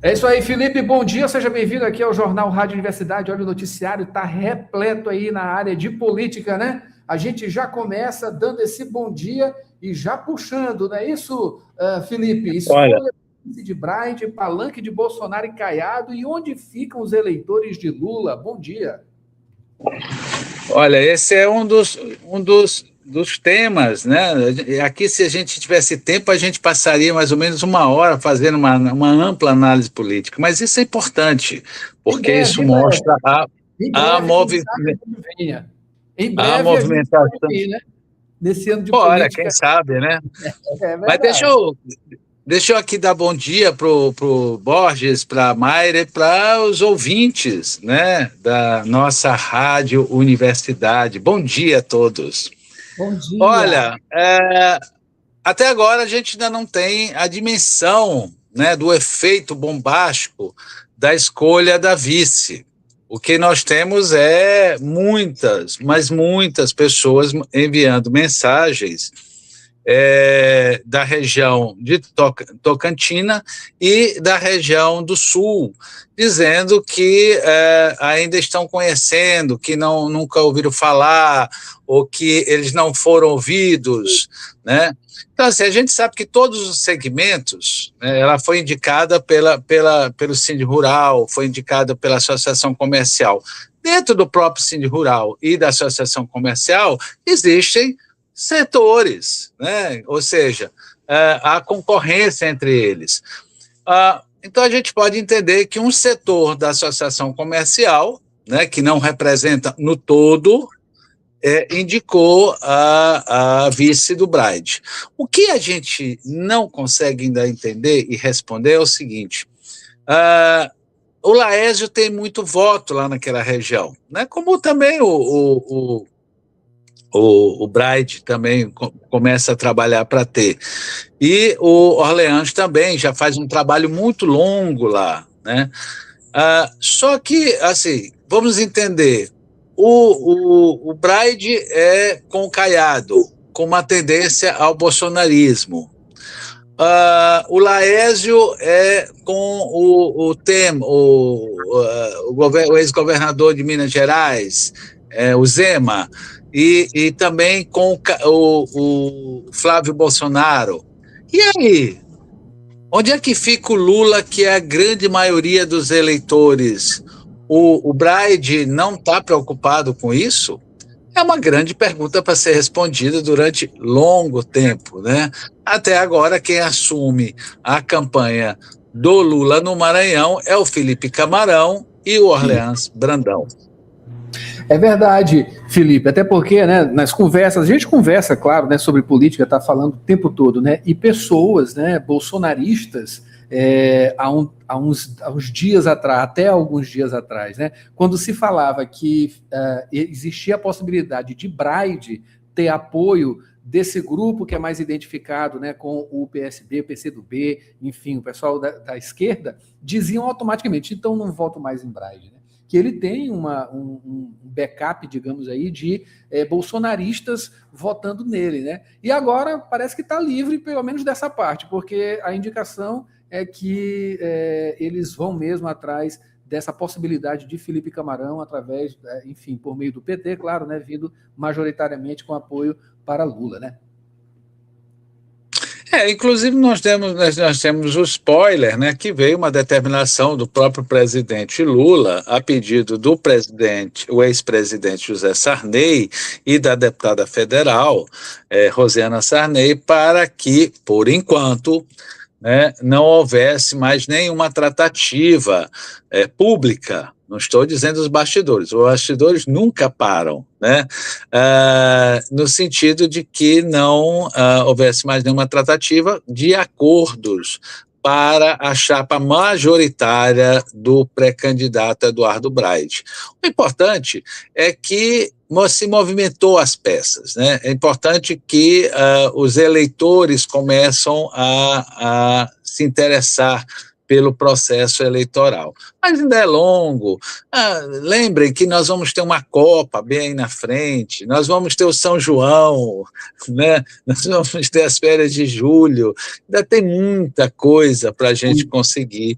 É isso aí, Felipe, bom dia, seja bem-vindo aqui ao Jornal Rádio Universidade. Olha, o noticiário está repleto aí na área de política, né? A gente já começa dando esse bom dia e já puxando, não é isso, Felipe? Olha, Escolha de Braide, palanque de Bolsonaro e Caiado, e onde ficam os eleitores de Lula? Bom dia. olha, esse é um dos temas, né? Aqui, se a gente tivesse tempo, a gente passaria mais ou menos uma hora fazendo uma ampla análise política, mas isso é importante, Em porque breve, isso em breve. mostra Em a, breve, quem movi, sabe quando venha. Em a breve a gente pode movimentação. ir, né? Nesse ano de Olha, quem política. sabe, né? É Mas deixa verdade. eu, deixa eu aqui dar bom dia pro Borges, para a Mayra e para os ouvintes, né, da nossa Rádio Universidade. Bom dia a todos. Bom dia. Olha, até agora a gente ainda não tem a dimensão, né, do efeito bombástico da escolha da vice. O que nós temos é muitas, mas muitas pessoas enviando mensagens da região de Tocantina e da região do Sul, dizendo que ainda estão conhecendo, que nunca ouviram falar, ou que eles não foram ouvidos, né? Então, assim, a gente sabe que todos os segmentos, né, ela foi indicada pelo Sindi Rural, foi indicada pela Associação Comercial. Dentro do próprio Sindi Rural e da Associação Comercial, existem setores, né? Ou seja, há concorrência entre eles. Então, a gente pode entender que um setor da associação comercial, né, que não representa no todo, indicou a vice do Braide. O que a gente não consegue ainda entender e responder é o seguinte: o Laésio tem muito voto lá naquela região, né? Como também o Braide também começa a trabalhar para ter. E o Orleans também já faz um trabalho muito longo lá, né? Só que, assim, vamos entender, o Braide é com o Caiado, com uma tendência ao bolsonarismo. O Laésio é com o ex-governador de Minas Gerais, o Zema, e também com o Flávio Bolsonaro. E aí? Onde é que fica o Lula, que é a grande maioria dos eleitores? O Braide não está preocupado com isso? É uma grande pergunta para ser respondida durante longo tempo, né? Até agora, quem assume a campanha do Lula no Maranhão é o Felipe Camarão e o Orleans Brandão. É verdade, Felipe, até porque, né, nas conversas, a gente conversa, claro, né, sobre política, está falando o tempo todo, né, e pessoas, né, bolsonaristas, há uns dias atrás, até alguns dias atrás, né, quando se falava que existia a possibilidade de Braide ter apoio desse grupo que é mais identificado, né, com o PSB, o PCdoB, enfim, o pessoal da esquerda, diziam automaticamente, então não voto mais em Braide, né? Que ele tem um backup, digamos aí, de bolsonaristas votando nele, né? E agora parece que está livre, pelo menos dessa parte, porque a indicação é que eles vão mesmo atrás dessa possibilidade de Felipe Camarão, através, enfim, por meio do PT, claro, né? Vindo majoritariamente com apoio para Lula, né? Inclusive nós temos o spoiler, né, que veio uma determinação do próprio presidente Lula a pedido do presidente, o ex-presidente José Sarney e da deputada federal Rosiana Sarney, para que, por enquanto, né, não houvesse mais nenhuma tratativa pública. Não estou dizendo os bastidores nunca param, né? No sentido de que não houvesse mais nenhuma tratativa de acordos para a chapa majoritária do pré-candidato Eduardo Braide. O importante é que se movimentou as peças, né? É importante que os eleitores começam a se interessar pelo processo eleitoral. Mas ainda é longo. Lembrem que nós vamos ter uma Copa bem na frente, nós vamos ter o São João, né? Nós vamos ter as férias de julho, ainda tem muita coisa para a gente conseguir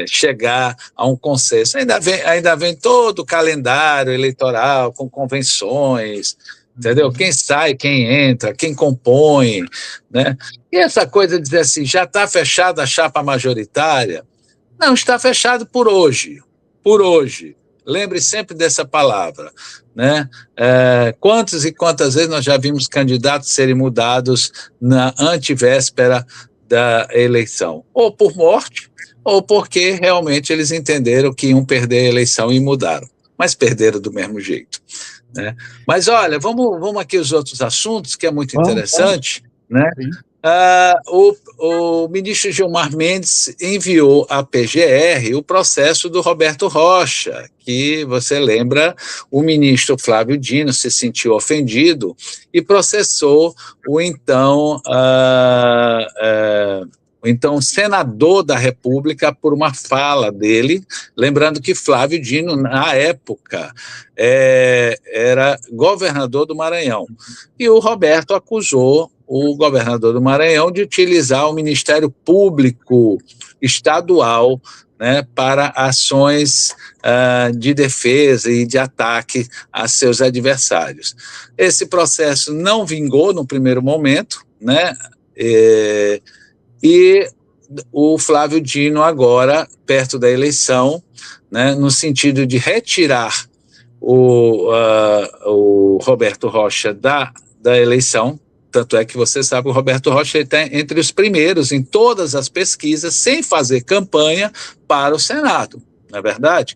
chegar a um consenso. Ainda vem todo o calendário eleitoral com convenções, entendeu? Quem sai, quem entra, quem compõe, né? E essa coisa de dizer assim, já está fechada a chapa majoritária? Não, está fechado por hoje. Por hoje. Lembre sempre dessa palavra, né? Quantas e quantas vezes nós já vimos candidatos serem mudados na antevéspera da eleição? Ou por morte, ou porque realmente eles entenderam que iam perder a eleição e mudaram. Mas perderam do mesmo jeito, né? Mas olha, vamos aqui os outros assuntos, que é muito interessante, né? O ministro Gilmar Mendes enviou à PGR o processo do Roberto Rocha, que, você lembra, o ministro Flávio Dino se sentiu ofendido e processou o então senador da República por uma fala dele, lembrando que Flávio Dino, na época, era governador do Maranhão, e o Roberto acusou o governador do Maranhão de utilizar o Ministério Público Estadual, né, para ações de defesa e de ataque a seus adversários. Esse processo não vingou no primeiro momento, né, e o Flávio Dino agora, perto da eleição, né, no sentido de retirar o Roberto Rocha da eleição. Tanto é que você sabe que o Roberto Rocha está entre os primeiros em todas as pesquisas, sem fazer campanha para o Senado, não é verdade?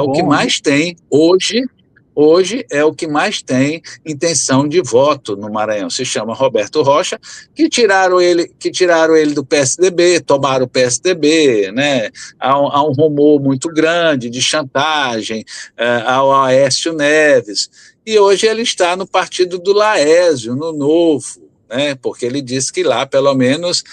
O que mais tem hoje é o que mais tem intenção de voto no Maranhão. Se chama Roberto Rocha, que tiraram ele do PSDB, tomaram o PSDB, né? Há um rumor muito grande de chantagem ao Aécio Neves. E hoje ele está no partido do Laésio, no Novo, né? Porque ele disse que lá, pelo menos,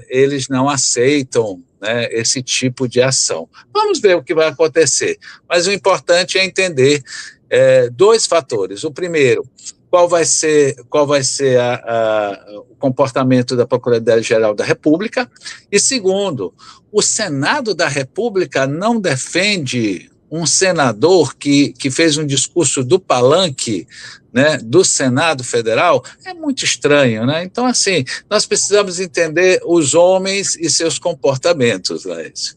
eles não aceitam, né, esse tipo de ação. Vamos ver o que vai acontecer. Mas o importante é entender dois fatores. O primeiro, qual vai ser o comportamento da Procuradoria-Geral da República. E segundo, o Senado da República não defende um senador que fez um discurso do palanque, né, do Senado Federal. É muito estranho, né? Então, assim, nós precisamos entender os homens e seus comportamentos, Laís.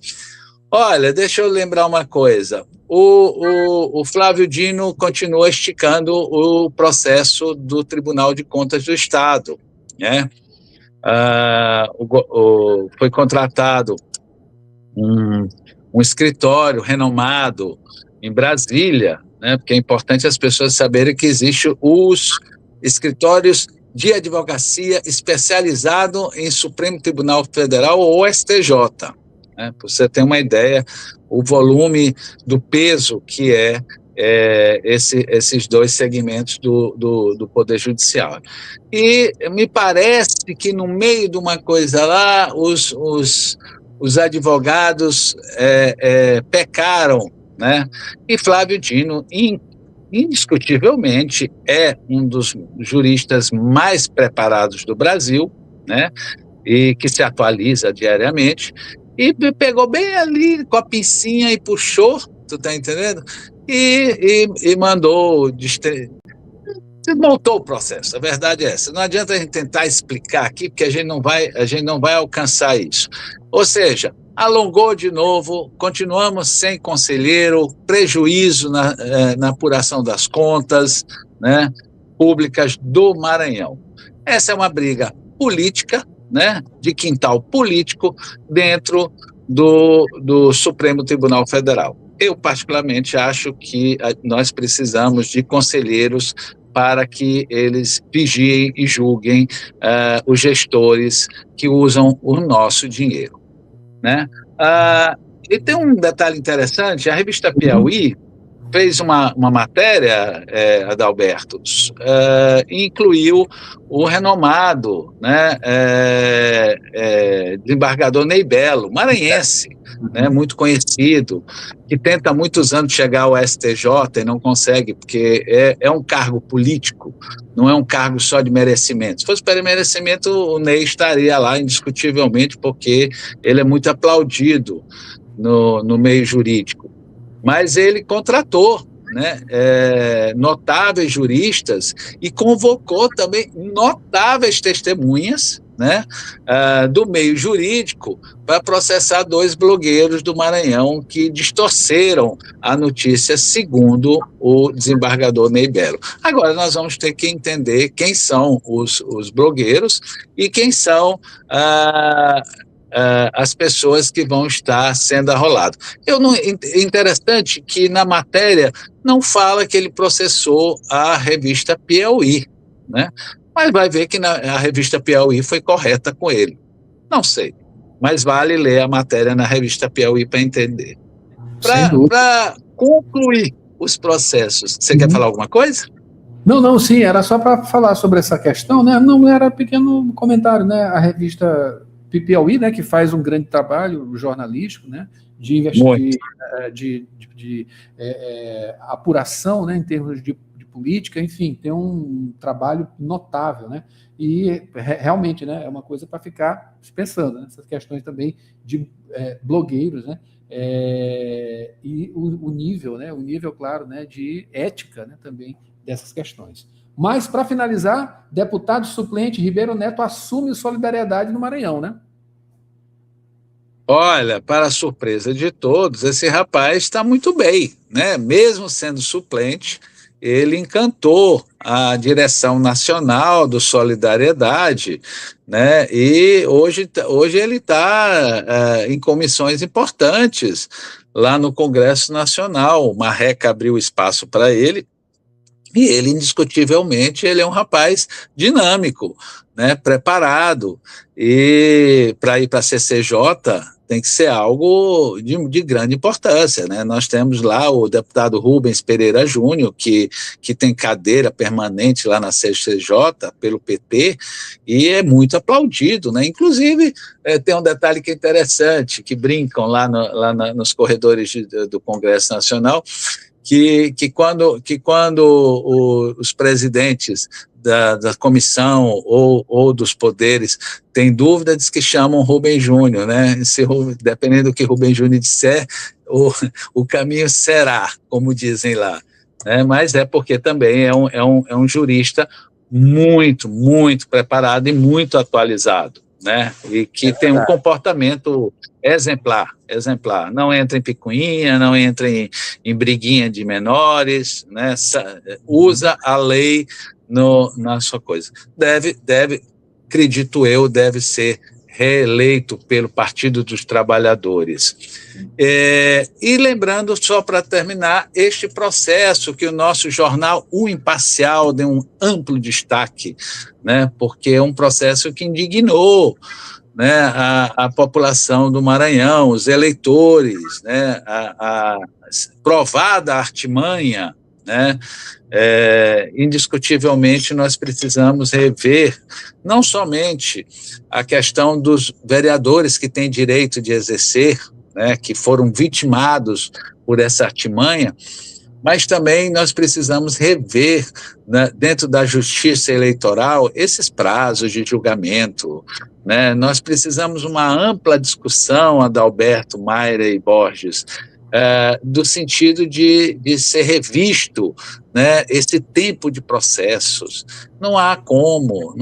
Olha, deixa eu lembrar uma coisa. O Flávio Dino continua esticando o processo do Tribunal de Contas do Estado, né? Foi contratado um escritório renomado em Brasília, né, porque é importante as pessoas saberem que existem os escritórios de advocacia especializado em Supremo Tribunal Federal ou STJ, né, para você ter uma ideia, o volume do peso que esses dois segmentos do Poder Judiciário. E me parece que no meio de uma coisa lá, os advogados pecaram, né? E Flávio Dino, indiscutivelmente, é um dos juristas mais preparados do Brasil, né? E que se atualiza diariamente, e pegou bem ali com a pincinha e puxou, tu tá entendendo? E mandou montou o processo, a verdade é essa. Não adianta a gente tentar explicar aqui, porque a gente não vai alcançar isso. Ou seja, alongou de novo, continuamos sem conselheiro, prejuízo na apuração das contas, né, públicas do Maranhão. Essa é uma briga política, né, de quintal político dentro do Supremo Tribunal Federal. Eu, particularmente, acho que nós precisamos de conselheiros para que eles vigiem e julguem os gestores que usam o nosso dinheiro, né? E tem um detalhe interessante, a revista Piauí fez uma matéria, Adalberto, incluiu o renomado, né, desembargador Ney Belo, maranhense, né, muito conhecido, que tenta há muitos anos chegar ao STJ e não consegue, porque é um cargo político, não é um cargo só de merecimento. Se fosse para merecimento, o Ney estaria lá indiscutivelmente, porque ele é muito aplaudido no meio jurídico. Mas ele contratou, né, notáveis juristas e convocou também notáveis testemunhas, né, do meio jurídico para processar 2 blogueiros do Maranhão que distorceram a notícia, segundo o desembargador Ney Belo. Agora nós vamos ter que entender quem são os blogueiros e quem são as pessoas que vão estar sendo arroladas. Interessante que na matéria não fala que ele processou a revista Piauí, né? Mas vai ver que a revista Piauí foi correta com ele. Não sei, mas vale ler a matéria na revista Piauí para entender. Para concluir os processos, você quer falar alguma coisa? Não, sim, era só para falar sobre essa questão, né? Não era pequeno comentário, né? A revista Piauí, né, que faz um grande trabalho jornalístico, né, de apuração, né, em termos de política, enfim, tem um trabalho notável, né, e realmente, né, é uma coisa para ficar pensando, né, essas questões também de blogueiros, né, e o nível, claro, né, de ética, né, também dessas questões. Mas, para finalizar, deputado suplente Ribeiro Neto assume solidariedade no Maranhão, né? Olha, para a surpresa de todos, esse rapaz está muito bem, né? Mesmo sendo suplente, ele encantou a direção nacional do Solidariedade, né? E hoje ele está em comissões importantes lá no Congresso Nacional. O Marreca abriu espaço para ele. E ele, indiscutivelmente, ele é um rapaz dinâmico, né, preparado, e para ir para a CCJ tem que ser algo de grande importância, né? Nós temos lá o deputado Rubens Pereira Júnior, que tem cadeira permanente lá na CCJ, pelo PT, e é muito aplaudido, né? Inclusive, tem um detalhe que é interessante, que brincam lá nos corredores do Congresso Nacional, que quando os presidentes da comissão ou dos poderes têm dúvida, diz que chamam Rubem Júnior, né? Dependendo do que Rubem Júnior disser, o caminho será, como dizem lá, né? Mas é porque também é um jurista muito, muito preparado e muito atualizado, né? E que tem um comportamento exemplar, não entra em picuinha, não entra em briguinha de menores, né? Usa a lei na sua coisa. Acredito eu, deve ser reeleito pelo Partido dos Trabalhadores. E lembrando, só para terminar, este processo que o nosso jornal O Imparcial deu um amplo destaque, né, porque é um processo que indignou, né, a população do Maranhão, os eleitores, né, a provada artimanha, né, indiscutivelmente nós precisamos rever não somente a questão dos vereadores que têm direito de exercer, né, que foram vitimados por essa artimanha, mas também nós precisamos rever, né, dentro da justiça eleitoral, esses prazos de julgamento, né? Nós precisamos uma ampla discussão, Adalberto, Mayra e Borges, do sentido de ser revisto, né, esse tempo de processos. Não há como,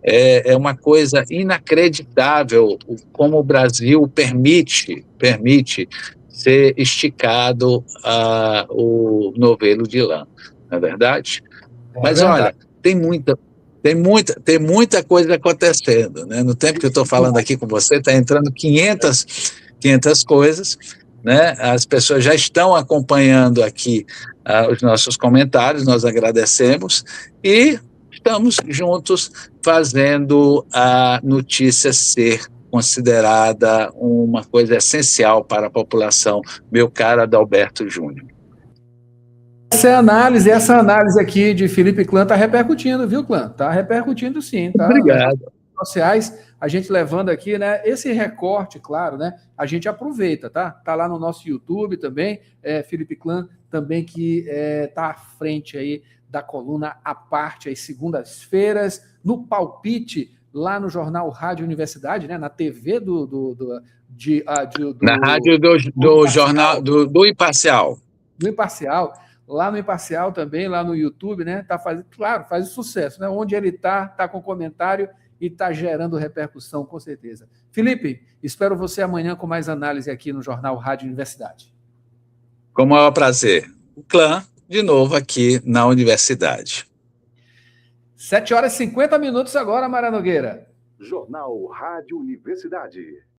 é uma coisa inacreditável como o Brasil permite ser esticado o novelo de lã, não é verdade? Mas olha, tem muita coisa acontecendo, né? No tempo que eu estou falando aqui com você, está entrando 500 coisas, né? As pessoas já estão acompanhando aqui os nossos comentários, nós agradecemos e estamos juntos fazendo a notícia ser considerada uma coisa essencial para a população, meu caro Adalberto Júnior. Essa é a análise, essa análise aqui de Felipe Clã está repercutindo, viu, Clã? Está repercutindo sim, tá? Obrigado. Nas redes sociais, a gente levando aqui, né? Esse recorte, claro, né? A gente aproveita, tá? Tá lá no nosso YouTube também, Felipe Clã também que tá à frente aí da coluna à parte, às segundas-feiras, no palpite, lá no jornal Rádio Universidade, né? Na TV na rádio do jornal do Imparcial. Do Imparcial, lá no Imparcial também, lá no YouTube, né? Tá fazendo, claro, faz sucesso, né? Onde ele tá com comentário e tá gerando repercussão, com certeza. Felipe, espero você amanhã com mais análise aqui no Jornal Rádio Universidade. Com o maior prazer. O Clã, de novo aqui na Universidade. 7h50 agora, Mara Nogueira. Jornal Rádio Universidade.